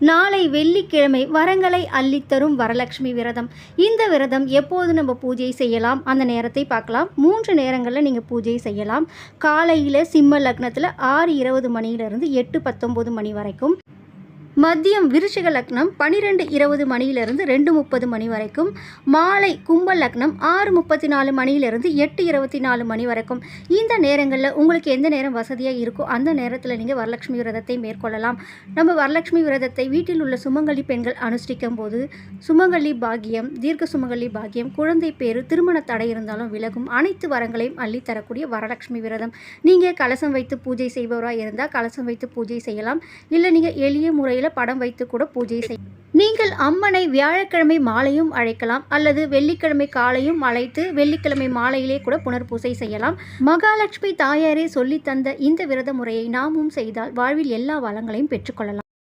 நாளை வெள்ளிக்கிழமை வரங்களை அள்ளித்தரும் வரலட்சுமி விரதம். இந்த விரதம் எப்போது நம்ம பூஜை செய்யலாம், அந்த நேரத்தை பார்க்கலாம். 3 நேரங்களில் நீங்கள் பூஜை செய்யலாம். காலையில் சிம்ம லக்னத்தில் 6:20 மணியிலிருந்து 8:19 மணி வரைக்கும். மதியம் விருச்சிக லக்னம் 12:20 மணியிலிருந்து 2:30 மணி வரைக்கும். மாலை கும்ப லக்னம் 6:34 மணியிலிருந்து 8:24 மணி வரைக்கும். இந்த நேரங்களில் உங்களுக்கு எந்த நேரம் வசதியாக இருக்கோ அந்த நேரத்தில் நீங்கள் வரலட்சுமி விரதத்தை மேற்கொள்ளலாம். நம்ம வரலட்சுமி விரதத்தை வீட்டில் உள்ள சுமங்கலி பெண்கள் அனுஷ்டிக்கும் போது சுமங்கலி பாக்கியம், தீர்க்க சுமங்கலி பாக்கியம், குழந்தை பேரு, திருமண தடை இருந்தாலும் விலகும். அனைத்து வரங்களையும் அள்ளி தரக்கூடிய வரலட்சுமி விரதம். நீங்கள் கலசம் வைத்து பூஜை செய்பவராக இருந்தால் கலசம் வைத்து பூஜை செய்யலாம். இல்லை நீங்கள் எளிய முறையில் படம் வைத்து கூட பூஜை செய்யலாம். நீங்கள் அம்மனை வியாழக்கிழமை மாலையும் அழைக்கலாம், அல்லது வெள்ளிக்கிழமை காலையும் அழைத்து வெள்ளிக்கிழமை மாலையிலே கூட புனர்பூசை செய்யலாம். மகாலட்சுமி தாயாரே சொல்லி தந்த இந்த விரத முறையை நாமும் செய்தால் வாழ்வில் எல்லா வளங்களையும் பெற்றுக்கொள்ளலாம்.